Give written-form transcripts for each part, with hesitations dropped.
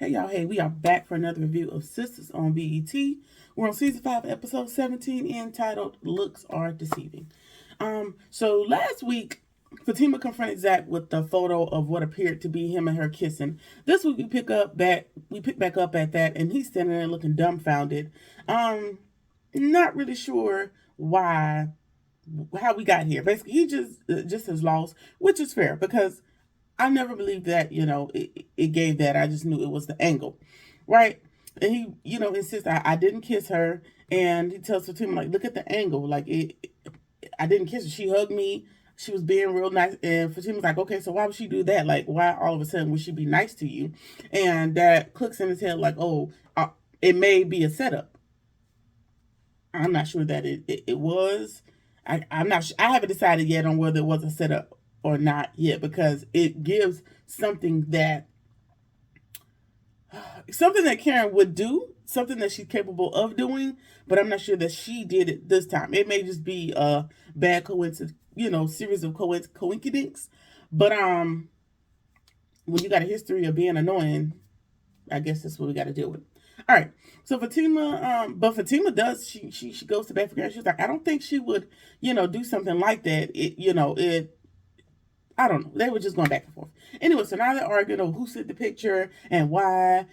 Hey y'all, hey, we are back for another review of Sisters on BET. We're on season 5, episode 17, entitled Looks Are Deceiving. So last week, Fatima confronted Zach with the photo of what appeared to be him and her kissing. This week we pick back up at that, and he's standing there looking dumbfounded. Not really sure how we got here. Basically, he just is lost, which is fair because I never believed that, it gave that. I just knew it was the angle, right? And he, insists I didn't kiss her. And he tells Fatima, like, look at the angle. Like, I didn't kiss her. She hugged me. She was being real nice. And Fatima's like, okay, so why would she do that? Like, why all of a sudden would she be nice to you? And that clicks in his head like, oh, it may be a setup. I'm not sure that it was. I'm not. I haven't decided yet on whether it was a setup or not yet because it gives something that Karen would do, something that she's capable of doing, but I'm not sure that she did it this time. It may just be a bad coincidence, series of coincidence. But when you got a history of being annoying, I guess that's what we got to deal with. All right. So Fatima does. She goes to bat for Karen. She's like, I don't think she would, do something like that. I don't know. They were just going back and forth. Anyway, so now they're arguing over who sent the picture and why,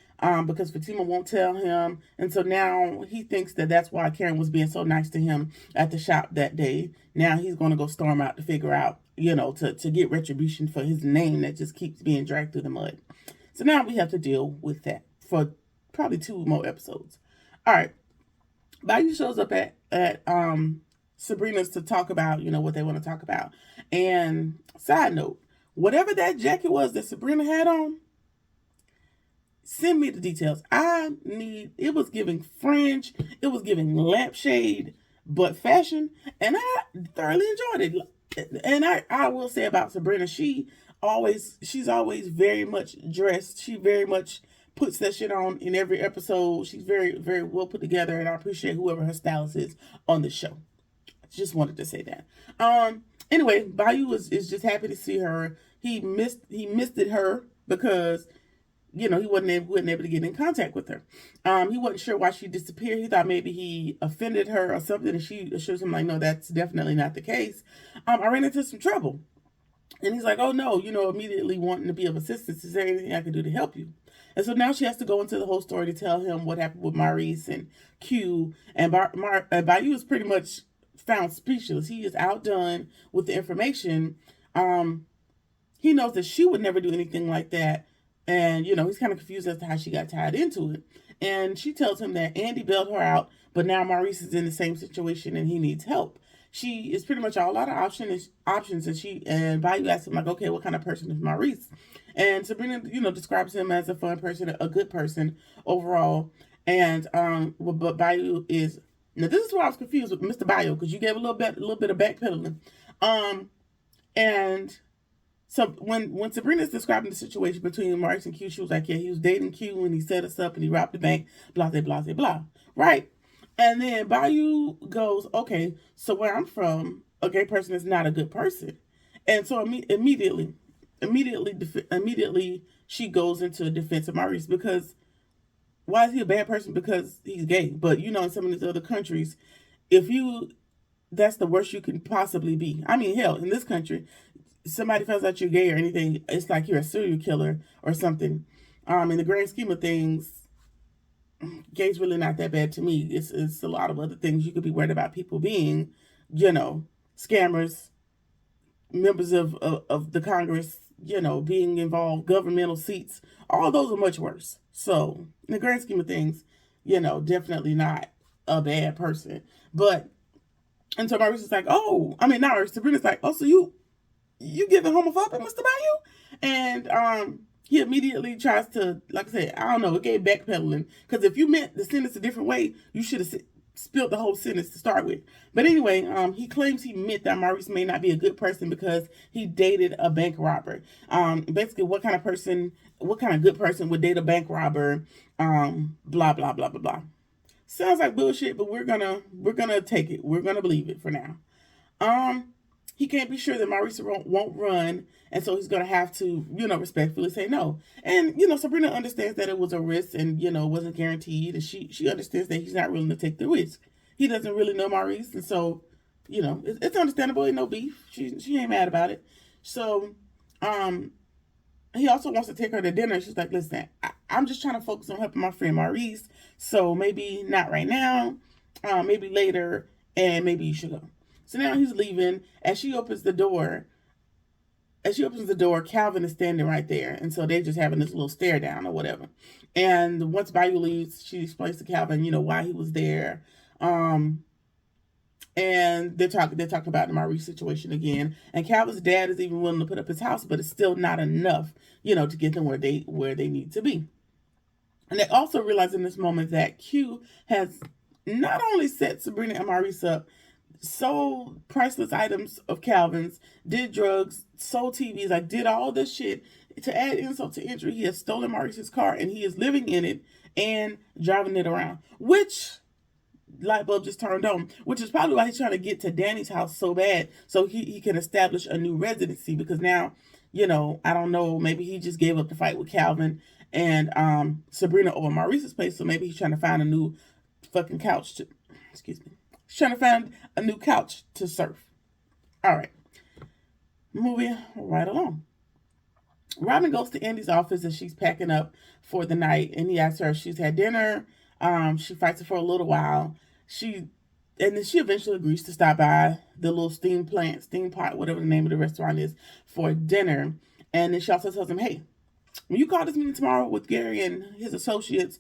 because Fatima won't tell him. And so now he thinks that that's why Karen was being so nice to him at the shop that day. Now he's going to go storm out to figure out, to get retribution for his name that just keeps being dragged through the mud. So now we have to deal with that for probably 2 more episodes. All right. Bayou shows up at Sabrina's to talk about, what they want to talk about. And side note, whatever that jacket was that Sabrina had on, send me the details. It was giving fringe, it was giving lampshade, but fashion, and I thoroughly enjoyed it. And I will say about Sabrina, she's always very much dressed. She very much puts that shit on in every episode. She's very, very well put together, and I appreciate whoever her stylist is on the show. Just wanted to say that. Anyway, Bayou is just happy to see her. He misted her because, he wasn't able to get in contact with her. He wasn't sure why she disappeared. He thought maybe he offended her or something, and she assures him, like, no, that's definitely not the case. I ran into some trouble. And he's like, oh no, immediately wanting to be of assistance. Is there anything I can do to help you? And so now she has to go into the whole story to tell him what happened with Maurice and Q. And Bayou is pretty much found speechless. He is outdone with the information. He knows that she would never do anything like that. And, he's kind of confused as to how she got tied into it. And she tells him that Andy bailed her out, but now Maurice is in the same situation and he needs help. She is pretty much all out of options, and Bayou asks him, like, okay, what kind of person is Maurice? And Sabrina, describes him as a fun person, a good person overall. And but Bayou is, now this is where I was confused with Mr. Bayou, because you gave a little bit of backpedaling. And so when Sabrina's describing the situation between Maurice and Q, she was like, yeah, he was dating Q and he set us up and he robbed the bank, blah, blah, blah, blah, right? And then Bayou goes, okay, so where I'm from, a gay person is not a good person. And so immediately she goes into a defense of Maurice, because why is he a bad person? Because he's gay. But, in some of these other countries, that's the worst you can possibly be. I mean, hell, in this country, somebody finds out you're gay or anything, it's like you're a serial killer or something. In the grand scheme of things, gay's really not that bad to me. It's a lot of other things you could be worried about people being, scammers, members of the Congress, being involved, governmental seats. All those are much worse. So in the grand scheme of things, definitely not a bad person. And so Maurice is like, oh, I mean, now Sabrina's like, oh, so you giving homophobic, Mr. Bayou? And he immediately tries to, like I said, I don't know, it gave backpedaling. Because if you meant the sentence a different way, you should have spilled the whole sentence to start with. But anyway, he claims he meant that Maurice may not be a good person because he dated a bank robber. Basically, what kind of good person would date a bank robber? Blah, blah, blah, blah, blah. Sounds like bullshit, but we're gonna take it. We're gonna believe it for now. he can't be sure that Maurice won't run, and so he's going to have to, respectfully say no. And, Sabrina understands that it was a risk and, it wasn't guaranteed, and she understands that he's not willing to take the risk. He doesn't really know Maurice, and so, it's understandable. Ain't no beef. She ain't mad about it. So, he also wants to take her to dinner. She's like, listen, I'm just trying to focus on helping my friend Maurice, so maybe not right now, maybe later, and maybe you should go. So now he's leaving. As she opens the door, Calvin is standing right there. And so they're just having this little stare down or whatever. And once Bayou leaves, she explains to Calvin, why he was there. And they're talking about the Maurice situation again. And Calvin's dad is even willing to put up his house, but it's still not enough, to get them where they need to be. And they also realize in this moment that Q has not only set Sabrina and Maurice up, sold priceless items of Calvin's, did drugs, sold TVs, did all this shit. To add insult to injury, he has stolen Maurice's car and he is living in it and driving it around. Which light bulb just turned on, which is probably why he's trying to get to Danny's house so bad so he can establish a new residency, because now, I don't know, maybe he just gave up the fight with Calvin and Sabrina over Maurice's place, so maybe he's trying to find a new fucking couch to, excuse me. He's trying to find a new couch to surf. All right. Moving right along. Robin goes to Andy's office as she's packing up for the night, and he asks her if she's had dinner. She fights it for a little while. And then she eventually agrees to stop by the little steam pot, whatever the name of the restaurant is, for dinner. And then she also tells him, hey, when you call this meeting tomorrow with Gary and his associates,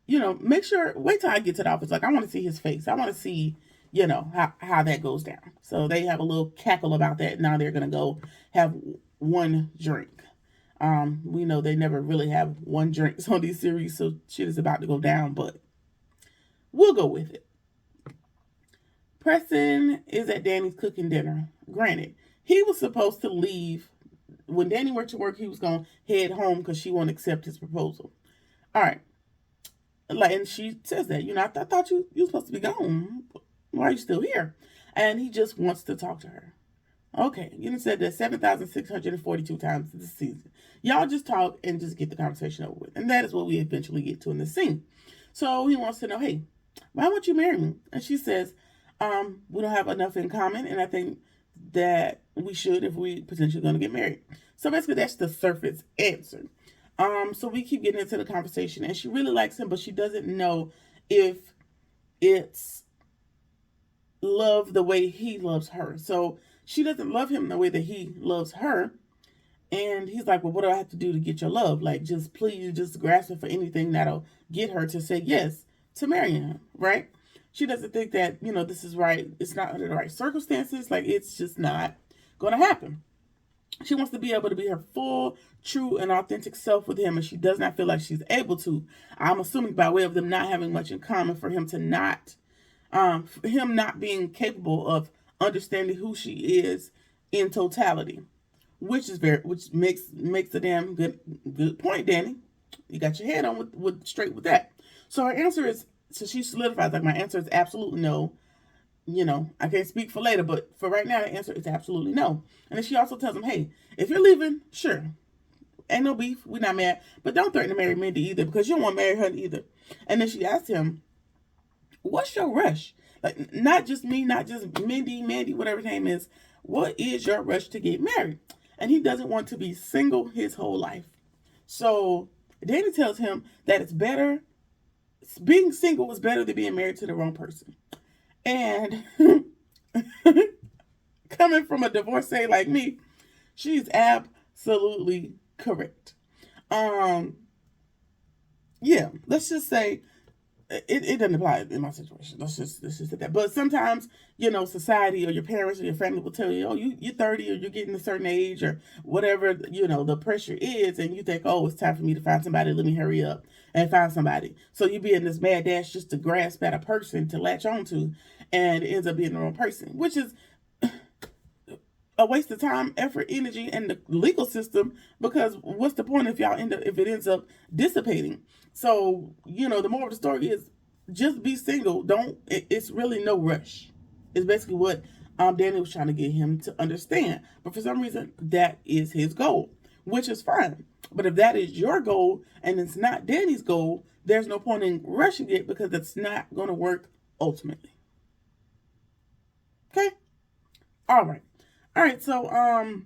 wait till I get to the office. I want to see his face. I want to see, how that goes down. So they have a little cackle about that. Now they're going to go have one drink. We know they never really have one drinks on these series, so shit is about to go down, but we'll go with it. Preston is at Danny's cooking dinner. Granted, he was supposed to leave. When Danny went to work, he was going to head home because she won't accept his proposal. All right. And she says that, I thought you were supposed to be gone. Why are you still here? And he just wants to talk to her. Okay, you said that 7,642 times this season. Y'all just talk and just get the conversation over with. And that is what we eventually get to in this scene. So he wants to know, hey, why won't you marry me? And she says, we don't have enough in common, and I think that we should if we potentially going to get married. So basically that's the surface answer. So we keep getting into the conversation, and she really likes him, but she doesn't know if it's love the way he loves her. So she doesn't love him the way that he loves her. And he's like, well, what do I have to do to get your love? Just grasping for anything that'll get her to say yes to marrying him, right? She doesn't think that, this is right. It's not under the right circumstances. It's just not going to happen. She wants to be able to be her full, true, and authentic self with him, and she does not feel like she's able to. I'm assuming by way of them not having much in common, for him to not, for him not being capable of understanding who she is in totality, which makes a damn good point, Danny. You got your head on with straight with that. So her answer is, so she solidifies, my answer is absolutely no. I can't speak for later, but for right now, the answer is absolutely no. And then she also tells him, hey, if you're leaving, sure, ain't no beef, we're not mad, but don't threaten to marry Mindy either, because you don't want to marry her either. And then she asked him, what's your rush? Not just me, not just Mandy, whatever her name is. What is your rush to get married? And he doesn't want to be single his whole life. So Danny tells him that it's better, being single is better than being married to the wrong person. And coming from a divorcee like me, she's absolutely correct. Yeah, let's just say it doesn't apply in my situation. Let's just say that. But sometimes, society or your parents or your family will tell you, oh, you're 30 or you're getting a certain age or whatever, the pressure is. And you think, oh, it's time for me to find somebody. Let me hurry up and find somebody. So you be in this mad dash just to grasp at a person to latch onto, and it ends up being the wrong person, which is a waste of time, effort, energy, and the legal system, because what's the point if it ends up dissipating? So, the moral of the story is just be single. It's really no rush. It's basically what Danny was trying to get him to understand. But for some reason, that is his goal, which is fine. But if that is your goal and it's not Danny's goal, there's no point in rushing it because it's not going to work ultimately. Okay? All right. All right, so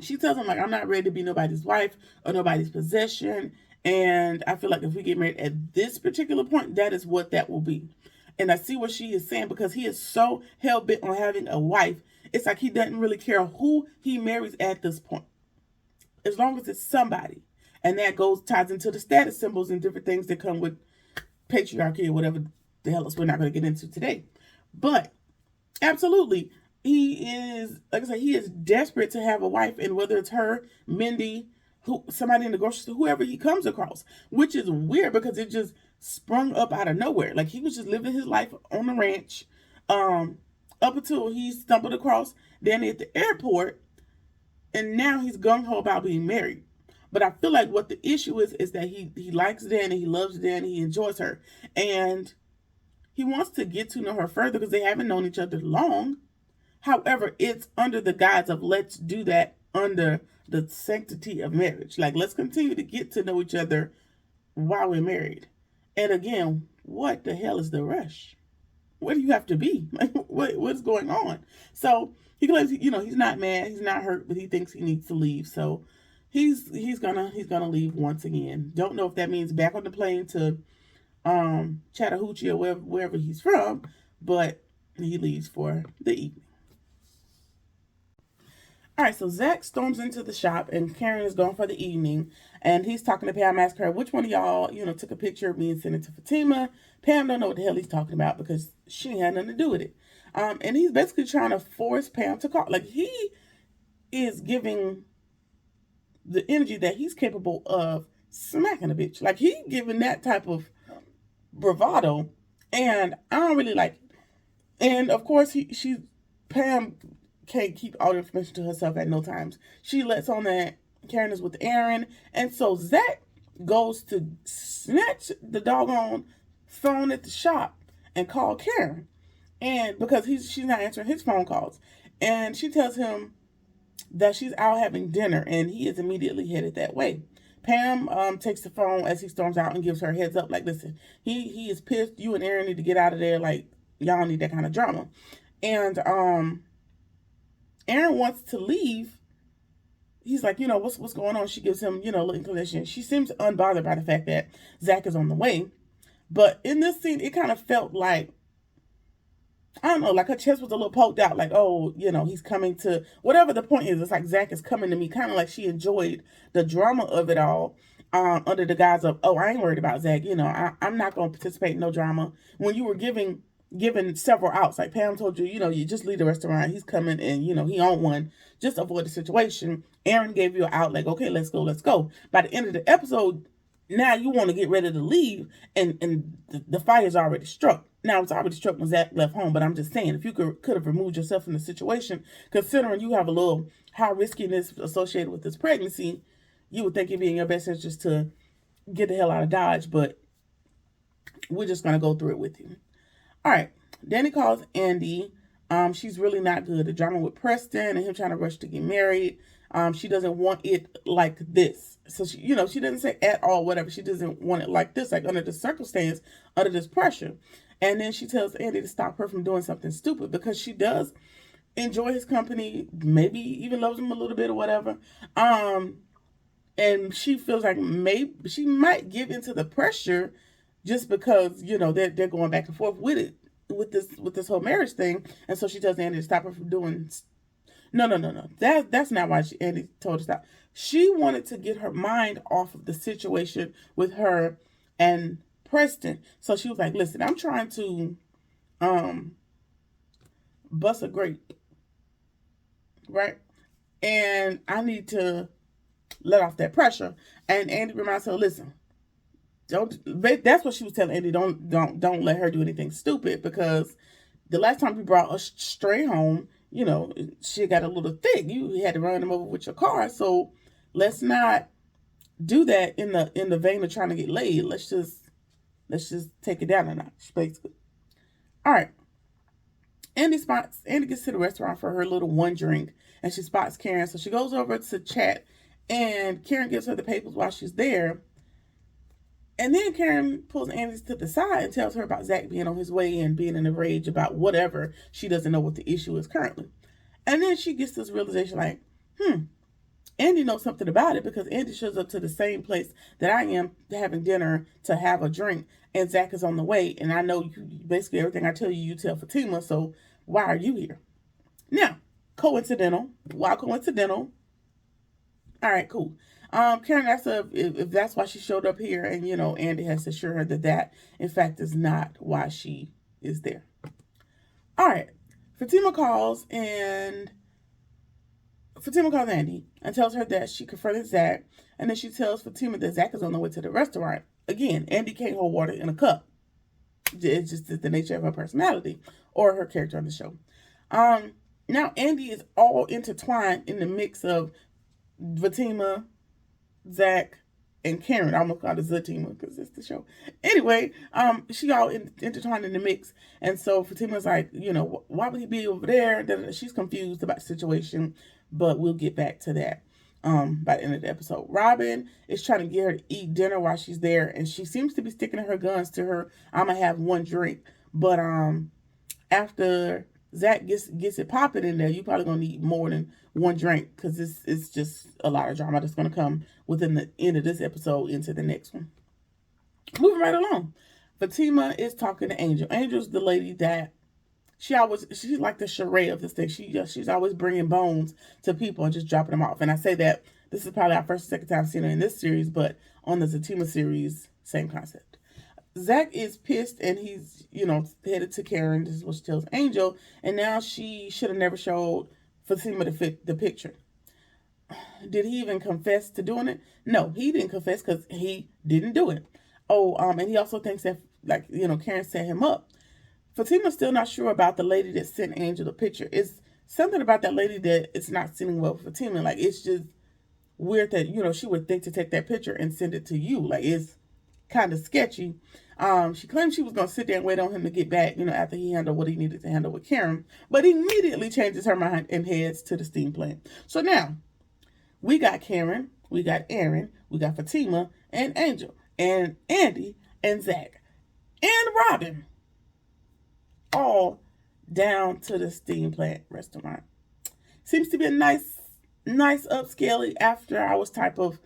she tells him, like, I'm not ready to be nobody's wife or nobody's possession. And I feel like if we get married at this particular point, that is what that will be. And I see what she is saying because he is so hell-bent on having a wife. It's like he doesn't really care who he marries at this point, as long as it's somebody. And that ties into the status symbols and different things that come with patriarchy or whatever the hell else we're not going to get into today. But absolutely, he is, like I said, he is desperate to have a wife, and whether it's her, Mindy, somebody in the grocery store, whoever he comes across, which is weird because it just sprung up out of nowhere. Like, he was just living his life on the ranch, up until he stumbled across Danny at the airport, and now he's gung-ho about being married. But I feel like what the issue is that he likes Danny, he loves Danny, he enjoys her, and he wants to get to know her further because they haven't known each other long. However, it's under the guise of let's do that under the sanctity of marriage. Like, let's continue to get to know each other while we're married. And again, what the hell is the rush? Where do you have to be? Like, what's going on? So he claims, he's not mad, he's not hurt, but he thinks he needs to leave. So he's gonna leave once again. Don't know if that means back on the plane to Chattahoochee or wherever he's from, but he leaves for the evening. All right, so Zach storms into the shop, and Karen is gone for the evening, and he's talking to Pam, asking her, which one of y'all, took a picture of me and sent it to Fatima? Pam don't know what the hell he's talking about because she had nothing to do with it. And he's basically trying to force Pam to call. Like, he is giving the energy that he's capable of smacking a bitch. Like, he giving that type of bravado, and I don't really like it. And of course, Pam can't keep all the information to herself at no times. She lets on that Karen is with Aaron, and so Zach goes to snatch the doggone phone at the shop and call Karen, and because she's not answering his phone calls, and she tells him that she's out having dinner, and he is immediately headed that way. Pam takes the phone as he storms out and gives her a heads up, like, listen, he is pissed. You and Aaron need to get out of there. Like, y'all need that kind of drama. And Aaron wants to leave. He's like, what's going on? She gives him, a little inclination. She seems unbothered by the fact that Zach is on the way. But in this scene, it kind of felt like, I don't know, like her chest was a little poked out, like, oh, he's coming to, whatever the point is, it's like Zach is coming to me, kind of like she enjoyed the drama of it all, under the guise of, oh, I ain't worried about Zach, I'm not going to participate in no drama. When you were given several outs, like Pam told you, you just leave the restaurant, he's coming, and, he on one, just avoid the situation. Aaron gave you an out, like, okay, let's go. By the end of the episode, now you want to get ready to leave, and the fire's already struck. Now, it's already struck when Zach left home, but I'm just saying, if you could have removed yourself from the situation, considering you have a little high riskiness associated with this pregnancy, you would think it'd be in your best interest to get the hell out of Dodge, but we're just going to go through it with you. All right, Danny calls Andy. She's really not good. The drama with Preston and him trying to rush to get married. She doesn't want it like this. So she doesn't say at all whatever. She doesn't want it like this, like under the circumstance, under this pressure. And then she tells Andy to stop her from doing something stupid because she does enjoy his company, maybe even loves him a little bit or whatever. And she feels like maybe she might give into the pressure just because, they're going back and forth with it, with this whole marriage thing. And so she tells Andy to stop her from doing. No. That's not why Andy told her to stop. She wanted to get her mind off of the situation with her and Preston. So she was like, listen, I'm trying to bust a grape, right? And I need to let off that pressure. And Andy reminds her, listen, that's what she was telling Andy, don't let her do anything stupid, because the last time you brought a stray home, she got a little thick. You had to run him over with your car. So let's not do that in the vein of trying to get laid. Let's just take it down a notch, basically. All right. Andy gets to the restaurant for her little one drink, and she spots Karen. So she goes over to chat, and Karen gives her the papers while she's there. And then Karen pulls Andy to the side and tells her about Zach being on his way and being in a rage about whatever. She doesn't know what the issue is currently. And then she gets this realization like, Andy knows something about it, because Andy shows up to the same place that I am having dinner to have a drink, and Zach is on the way, and I know basically everything I tell you, you tell Fatima, so why are you here? Now, coincidental. Why coincidental? All right, cool. Karen asks her if that's why she showed up here, and Andy has to assure her that in fact is not why she is there. All right, Fatima calls Andy and tells her that she confronted Zach, and then she tells Fatima that Zach is on the way to the restaurant. Again, Andy can't hold water in a cup. It's just the nature of her personality or her character on the show. Now Andy is all intertwined in the mix of Fatima, Zach, and Karen. I almost called it Zatima because it's the show. Anyway, she all intertwined in the mix. And so Fatima's like, why would he be over there? She's confused about the situation, but we'll get back to that by the end of the episode. Robin is trying to get her to eat dinner while she's there, and she seems to be sticking her guns to her. I'm going to have one drink. But after Zach gets it popping in there, you probably going to need more than one drink, because it's just a lot of drama that's going to come within the end of this episode into the next one. Moving right along. Fatima is talking to Angel. Angel's the lady that she's like the charade of this thing. She's always bringing bones to people and just dropping them off. And I say that this is probably our first or second time seeing her in this series, but on the Zatima series, same concept. Zach is pissed, and he's, headed to Karen. This is what she tells Angel. And now she should have never showed Fatima the picture. Did he even confess to doing it? No, he didn't confess because he didn't do it. Oh, and he also thinks that, Karen set him up. Fatima's still not sure about the lady that sent Angel the picture. It's something about that lady that it's not sitting well with Fatima. Like, it's just weird that, she would think to take that picture and send it to you. Like, it's kind of sketchy. She claimed she was going to sit there and wait on him to get back, after he handled what he needed to handle with Karen. But he immediately changes her mind and heads to the steam plant. So now, we got Karen, we got Aaron, we got Fatima, and Angel, and Andy, and Zach, and Robin, all down to the steam plant restaurant. Seems to be a nice upscale after hours type of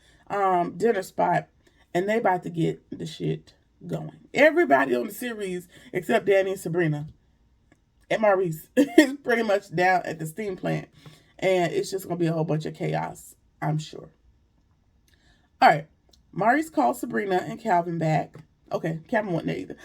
dinner spot, and they about to get the shit going. Everybody on the series except Danny and Sabrina and Maurice is pretty much down at the steam plant, and it's just gonna be a whole bunch of chaos, I'm sure. All right, Maurice calls Sabrina and Calvin back. Okay, Calvin wasn't there either.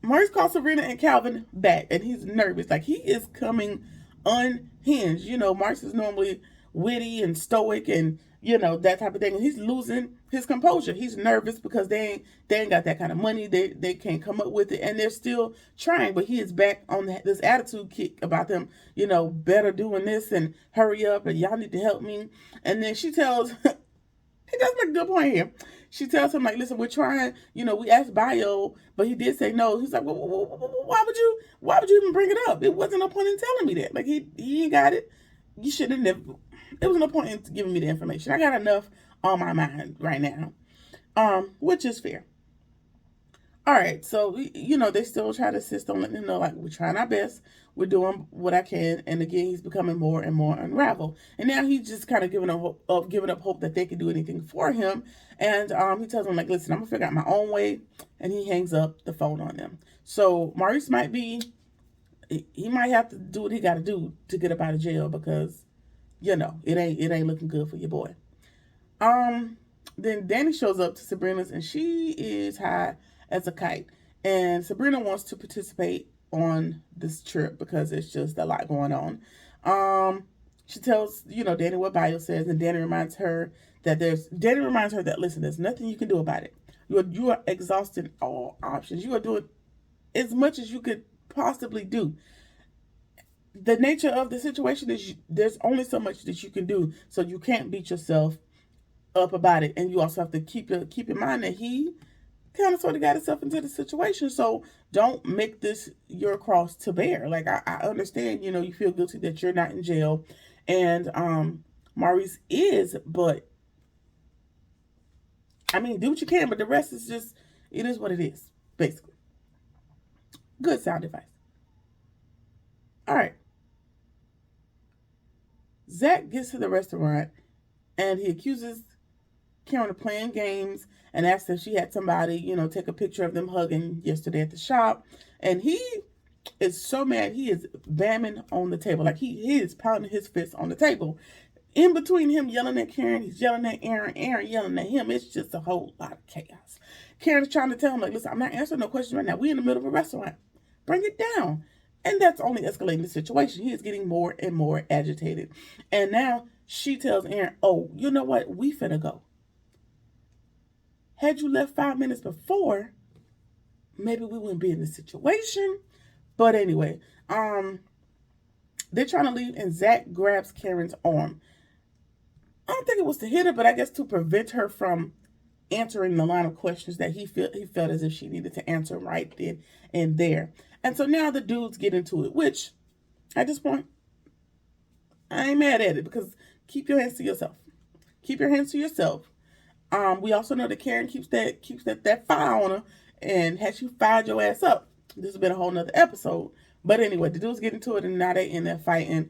Maurice calls Sabrina and Calvin back, and he's nervous. Like, he is coming unhinged. Maurice is normally witty and stoic and that type of thing, and he's losing his composure. He's nervous because they ain't got that kind of money. They can't come up with it, and they're still trying, but he is back on this attitude kick about them, better doing this and hurry up and y'all need to help me. And then she tells he does make a good point here. She tells him, like, listen, we're trying, we asked Bio, but he did say no. He's like, well, why would you even bring it up? It wasn't no point in telling me that. Like, he ain't got it. You shouldn't have. There was no point in giving me the information. I got enough on my mind right now, which is fair. All right, so, they still try to insist on letting him know, like, we're trying our best. We're doing what I can. And again, he's becoming more and more unraveled. And now he's just kind of giving up hope that they can do anything for him. And he tells them, like, listen, I'm going to figure out my own way. And he hangs up the phone on them. So Maurice he might have to do what he got to do to get up out of jail, because, it ain't looking good for your boy. Then Danny shows up to Sabrina's, and she is high as a kite. And Sabrina wants to participate on this trip because it's just a lot going on. She tells, Danny what Bio says, and Danny reminds her that listen, there's nothing you can do about it. You are exhausting all options. You are doing as much as you could possibly do. The nature of the situation is there's only so much that you can do, so you can't beat yourself up about it. And you also have to keep in mind that he kind of sort of got herself into the situation. So don't make this your cross to bear. Like I understand, you feel guilty that you're not in jail, and Maurice is, but I mean, do what you can, but the rest is just, it is what it is, basically. Good sound advice. All right. Zach gets to the restaurant and he accuses Karen of playing games and asks if she had somebody, take a picture of them hugging yesterday at the shop. And he is so mad. He is bamming on the table. Like he is pounding his fist on the table. In between him yelling at Karen, he's yelling at Aaron yelling at him. It's just a whole lot of chaos. Karen's trying to tell him, like, listen, I'm not answering no questions right now. We're in the middle of a restaurant. Bring it down. And that's only escalating the situation. He is getting more and more agitated. And now she tells Aaron, oh, you know what? We finna go. Had you left 5 minutes before, maybe we wouldn't be in this situation. But anyway, they're trying to leave and Zach grabs Karen's arm. I don't think it was to hit her, but I guess to prevent her from answering the line of questions that he felt as if she needed to answer right then and there. And so now the dudes get into it, which at this point, I ain't mad at it because keep your hands to yourself. Keep your hands to yourself. We also know that Karen keeps that fire on her, and had you fired your ass up, this has been a whole nother episode. But anyway, the dudes get into it, and now they in there fighting.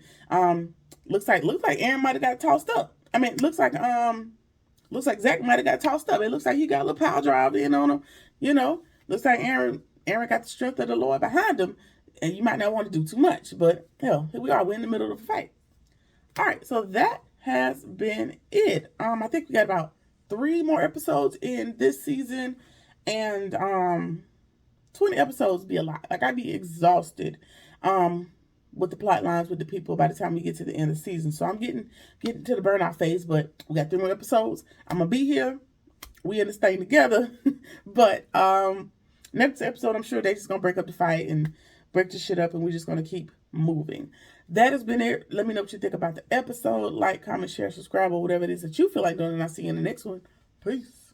Looks like Aaron might have got tossed up. I mean, looks like Zach might have got tossed up. It looks like he got a little power drive in on him. Looks like Aaron got the strength of the Lord behind him, and you might not want to do too much. But hell, here we are. We're in the middle of a fight. All right, so that has been it. I think we got about 3 more episodes in this season, and 20 episodes be a lot. Like I'd be exhausted with the plot lines with the people by the time we get to the end of the season. So I'm getting to the burnout phase, but we got 3 more episodes. I'm gonna be here. We in this thing together. But next episode, I'm sure they're just gonna break up the fight and break the shit up, and we're just gonna keep moving. That has been it. Let me know what you think about the episode. Like, comment, share, subscribe, or whatever it is that you feel like doing, and I'll see you in the next one. Peace.